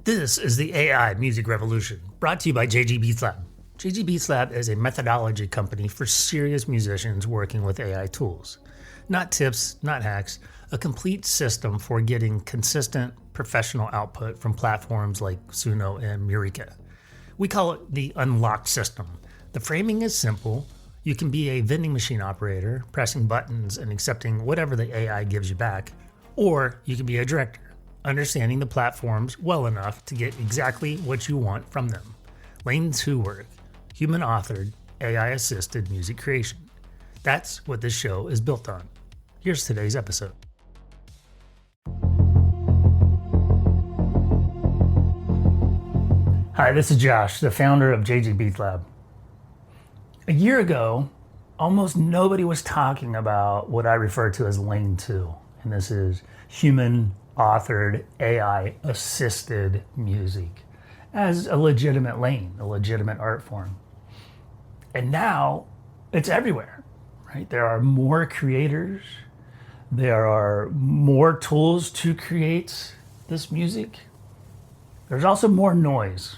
This is the AI Music Revolution, brought to you by JG BeatsLab. JG BeatsLab is a methodology company for serious musicians working with AI tools. Not tips, not hacks, a complete system for getting consistent professional output from platforms like Suno and Murica. We call it the unlocked system. The framing is simple. You can be a vending machine operator, pressing buttons and accepting whatever the AI gives you back, or you can be a director, understanding the platforms well enough to get exactly what you want from them. Lane 2 work, human-authored, AI-assisted music creation. That's what this show is built on. Here's today's episode. Hi, this is Josh, the founder of JG BeatsLab. A year ago, almost nobody was talking about what I refer to as Lane 2, and this is human-authored, AI-assisted music as a legitimate lane, a legitimate art form. And now it's everywhere, right? There are more creators, there are more tools to create this music. There's also more noise.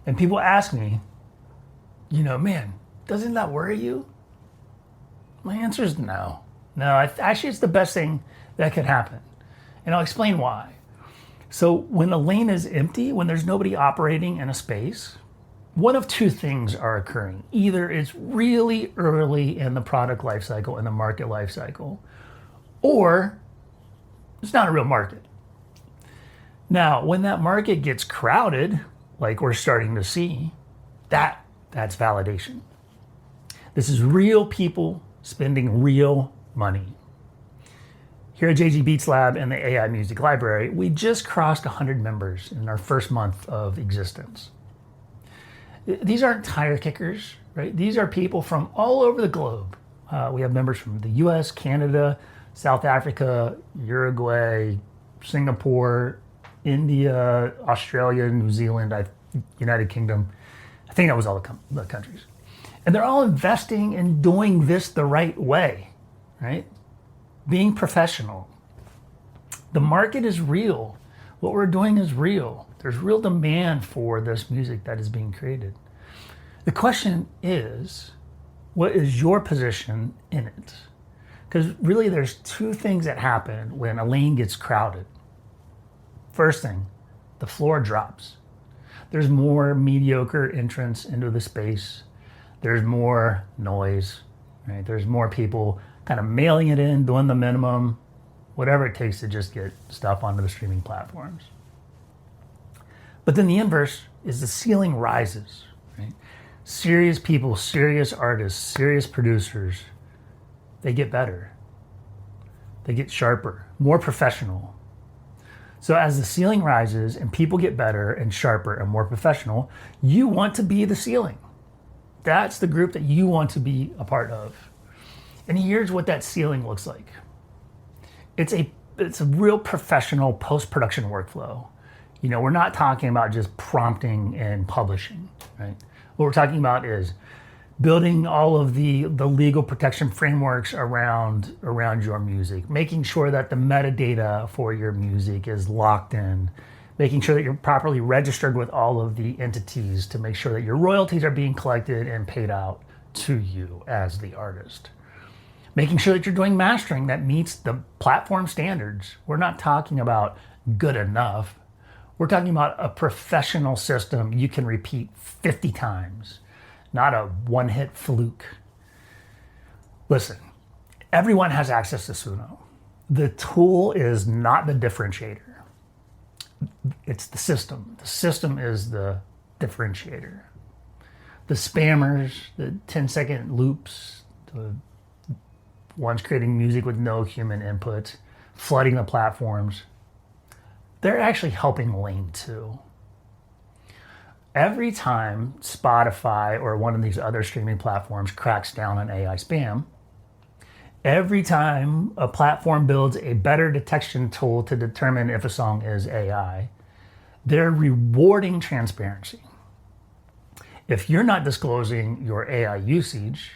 And people ask me, man, doesn't that worry you? My answer is no. Actually, it's the best thing that could happen. And I'll explain why. So when the lane is empty, when there's nobody operating in a space, one of two things are occurring. Either it's really early in the product lifecycle, in the market lifecycle, or it's not a real market. Now, when that market gets crowded, like we're starting to see, that's validation. This is real people spending real money. Here at JG BeatsLab and the AI Music Library, we just crossed 100 members in our first month of existence. These aren't tire kickers, right? These are people from all over the globe. We have members from the US, Canada, South Africa, Uruguay, Singapore, India, Australia, New Zealand, United Kingdom. I think that was all the countries. And they're all investing in doing this the right way, right? Being professional. The market is real. What we're doing is real. There's real demand for this music that is being created. The question is, what is your position in it? Because really there's two things that happen when a lane gets crowded. First thing, the floor drops. There's more mediocre entrance into the space. There's more noise, right? There's more people kind of mailing it in, doing the minimum, whatever it takes to just get stuff onto the streaming platforms. But then the inverse is the ceiling rises, right? Serious people, serious artists, serious producers, they get better. They get sharper, more professional. So as the ceiling rises and people get better and sharper and more professional, you want to be the ceiling. That's the group that you want to be a part of. And here's what that ceiling looks like. It's a real professional post-production workflow. We're not talking about just prompting and publishing, right? What we're talking about is building all of the legal protection frameworks around your music, making sure that the metadata for your music is locked in, making sure that you're properly registered with all of the entities to make sure that your royalties are being collected and paid out to you as the artist. Making sure that you're doing mastering that meets the platform standards. We're not talking about good enough. We're talking about a professional system you can repeat 50 times. Not a one-hit fluke. Listen, everyone has access to Suno. The tool is not the differentiator. It's the system. The system is the differentiator. The spammers, the 10-second loops, the ones creating music with no human input, flooding the platforms, they're actually helping Lane 2. Every time Spotify or one of these other streaming platforms cracks down on AI spam, every time a platform builds a better detection tool to determine if a song is AI, they're rewarding transparency. If you're not disclosing your AI usage,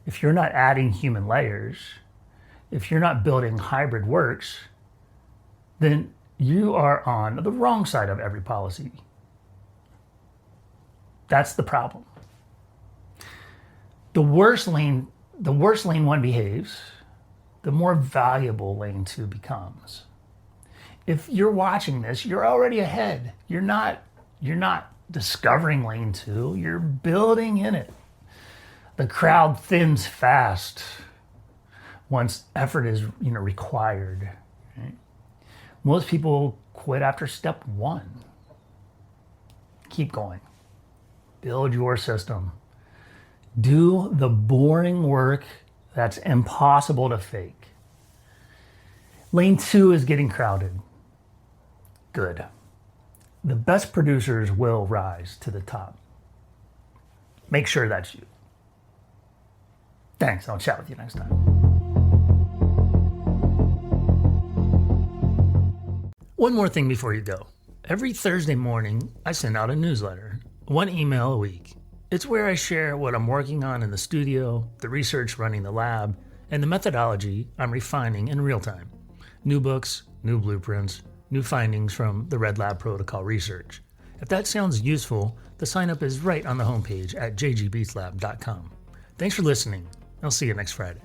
if you're not adding human layers, if you're not building hybrid works, then You are on the wrong side of every policy. That's the problem. The worse lane 1 behaves, the more valuable lane 2 becomes. If you're watching this, you're already ahead. You're not discovering lane 2, you're building in it. The crowd thins fast once effort is required. Right? Most people quit after step 1. Keep going. Build your system. Do the boring work that's impossible to fake. Lane 2 is getting crowded. Good. The best producers will rise to the top. Make sure that's you. Thanks. I'll chat with you next time. One more thing before you go. Every Thursday morning, I send out a newsletter, 1 email a week. It's where I share what I'm working on in the studio, the research running the lab, and the methodology I'm refining in real time. New books, new blueprints, new findings from the Red Lab Protocol research. If that sounds useful, the sign up is right on the homepage at jgbeatslab.com. Thanks for listening. I'll see you next Friday.